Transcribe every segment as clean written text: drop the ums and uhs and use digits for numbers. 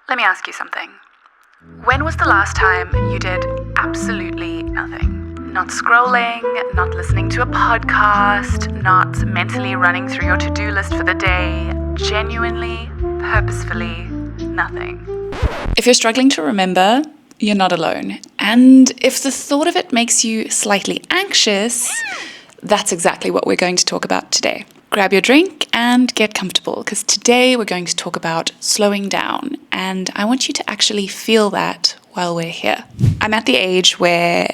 Let me ask you something. When was the last time you did absolutely nothing? Not scrolling, not listening to a podcast, not mentally running through your to-do list for the day. Genuinely, purposefully, nothing. If you're struggling to remember, you're not alone. And if the thought of it makes you slightly anxious, that's exactly what we're going to talk about today. Grab your drink and get comfortable, because today we're going to talk about slowing down, and I want you to actually feel that while we're here. I'm at the age where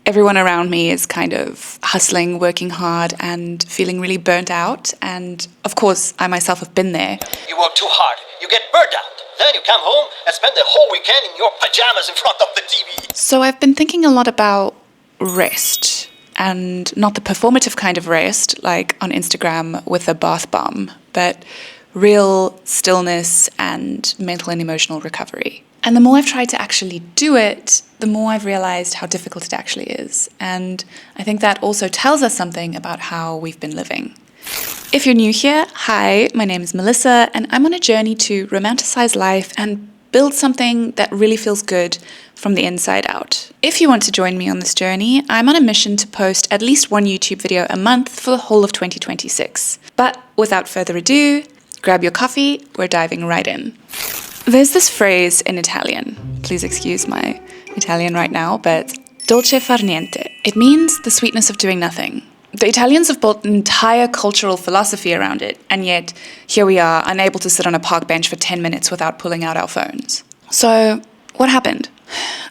everyone around me is kind of hustling, working hard, and feeling really burnt out, and of course, I myself have been there. You work too hard, you get burnt out, then you come home and spend the whole weekend in your pajamas in front of the TV. So I've been thinking a lot about rest. And not the performative kind of rest, like on Instagram with a bath bomb, but real stillness and mental and emotional recovery. And the more I've tried to actually do it, the more I've realized how difficult it actually is. And I think that also tells us something about how we've been living. If you're new here, hi, my name is Melissa, and I'm on a journey to romanticize life and build something that really feels good from the inside out. If you want to join me on this journey, I'm on a mission to post at least one YouTube video a month for the whole of 2026. But without further ado, grab your coffee, we're diving right in. There's this phrase in Italian, please excuse my Italian right now, but Dolce far niente. It means the sweetness of doing nothing. The Italians have built an entire cultural philosophy around it, and yet here we are, unable to sit on a park bench for 10 minutes without pulling out our phones. So, what happened?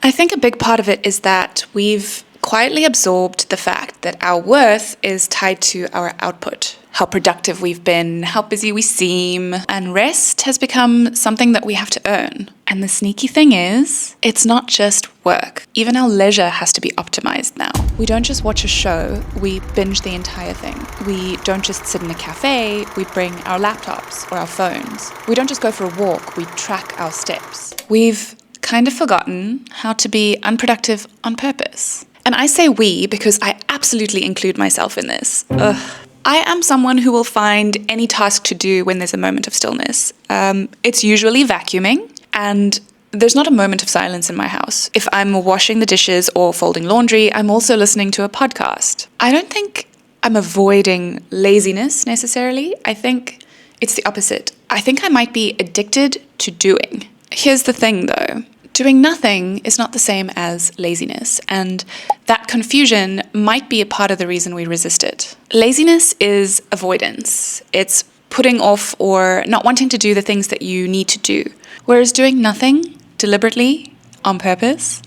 I think a big part of it is that we've quietly absorbed the fact that our worth is tied to our output, how productive we've been, how busy we seem, and rest has become something that we have to earn. And the sneaky thing is, it's not just work. Even our leisure has to be optimized now. We don't just watch a show, we binge the entire thing. We don't just sit in a cafe, we bring our laptops or our phones. We don't just go for a walk, we track our steps. We've kind of forgotten how to be unproductive on purpose. And I say we because I absolutely include myself in this. I am someone who will find any task to do when there's a moment of stillness. It's usually vacuuming, and there's not a moment of silence in my house. If I'm washing the dishes or folding laundry, I'm also listening to a podcast. I don't think I'm avoiding laziness necessarily. I think it's the opposite. I think I might be addicted to doing. Here's the thing though. Doing nothing is not the same as laziness, and that confusion might be a part of the reason we resist it. Laziness is avoidance. It's putting off or not wanting to do the things that you need to do, whereas doing nothing deliberately, on purpose,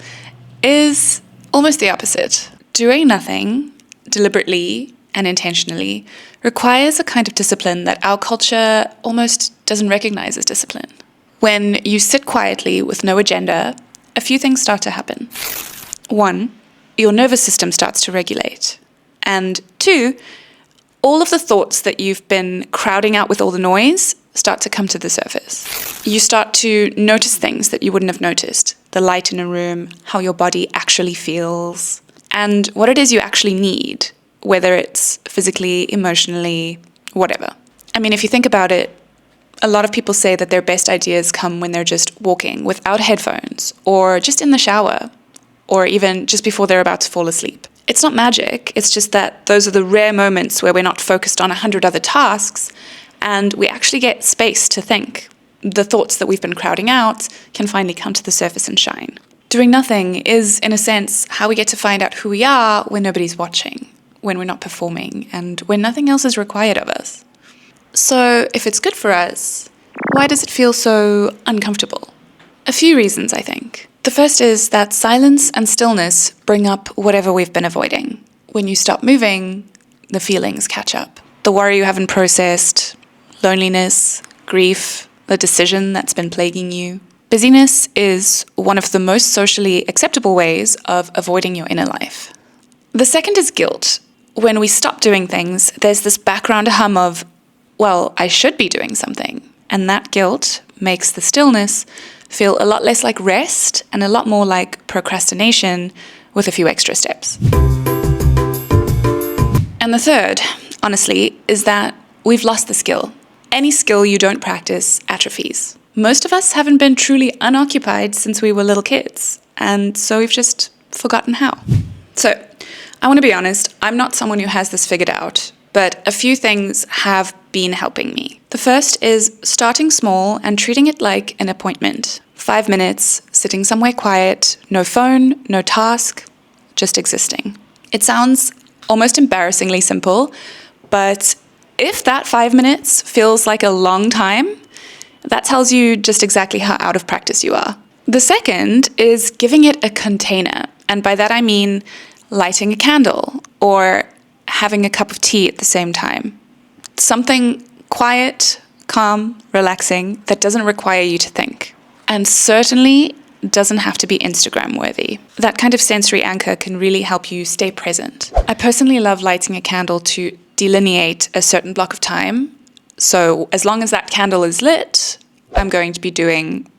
is almost the opposite. Doing nothing deliberately and intentionally requires a kind of discipline that our culture almost doesn't recognize as discipline. When you sit quietly with no agenda, a few things start to happen. 1, your nervous system starts to regulate. And 2, all of the thoughts that you've been crowding out with all the noise start to come to the surface. You start to notice things that you wouldn't have noticed. The light in a room, how your body actually feels, and what it is you actually need, whether it's physically, emotionally, whatever. I mean, if you think about it, a lot of people say that their best ideas come when they're just walking without headphones, or just in the shower, or even just before they're about to fall asleep. It's not magic, it's just that those are the rare moments where we're not focused on 100 other tasks, and we actually get space to think. The thoughts that we've been crowding out can finally come to the surface and shine. Doing nothing is, in a sense, how we get to find out who we are when nobody's watching, when we're not performing, and when nothing else is required of us. So, if it's good for us, why does it feel so uncomfortable? A few reasons, I think. The first is that silence and stillness bring up whatever we've been avoiding. When you stop moving, the feelings catch up. The worry you haven't processed, loneliness, grief, the decision that's been plaguing you. Busyness is one of the most socially acceptable ways of avoiding your inner life. The second is guilt. When we stop doing things, there's this background hum of, well, I should be doing something. And that guilt makes the stillness feel a lot less like rest and a lot more like procrastination with a few extra steps. And the third, honestly, is that we've lost the skill. Any skill you don't practice atrophies. Most of us haven't been truly unoccupied since we were little kids, and so we've just forgotten how. So, I want to be honest, I'm not someone who has this figured out, but a few things have been helping me. The first is starting small and treating it like an appointment. 5 minutes, sitting somewhere quiet, no phone, no task, just existing. It sounds almost embarrassingly simple, but if that 5 minutes feels like a long time, that tells you just exactly how out of practice you are. The second is giving it a container, and by that I mean lighting a candle or having a cup of tea at the same time. Something quiet, calm, relaxing that doesn't require you to think. And certainly doesn't have to be Instagram worthy. That kind of sensory anchor can really help you stay present. I personally love lighting a candle to delineate a certain block of time. So as long as that candle is lit, I'm going to be doing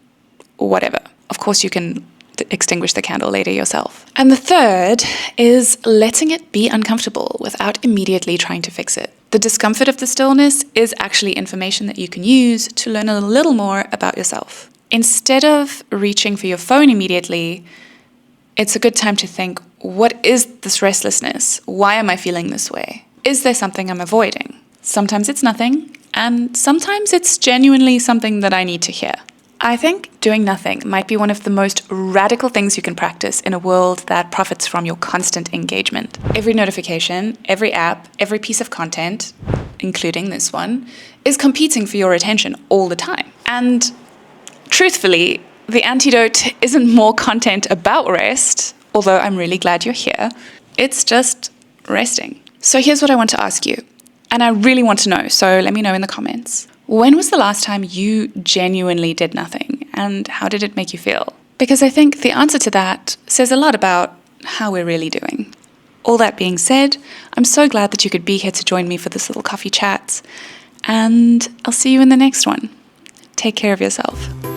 whatever. Of course, you can extinguish the candle later yourself. And the third is letting it be uncomfortable without immediately trying to fix it. The discomfort of the stillness is actually information that you can use to learn a little more about yourself. Instead of reaching for your phone immediately, it's a good time to think, what is this restlessness? Why am I feeling this way? Is there something I'm avoiding? Sometimes it's nothing, and sometimes it's genuinely something that I need to hear. I think doing nothing might be one of the most radical things you can practice in a world that profits from your constant engagement. Every notification, every app, every piece of content, including this one, is competing for your attention all the time. And truthfully, the antidote isn't more content about rest, although I'm really glad you're here. It's just resting. So here's what I want to ask you, and I really want to know, so let me know in the comments. When was the last time you genuinely did nothing, and how did it make you feel? Because I think the answer to that says a lot about how we're really doing. All that being said, I'm so glad that you could be here to join me for this little coffee chat, and I'll see you in the next one. Take care of yourself.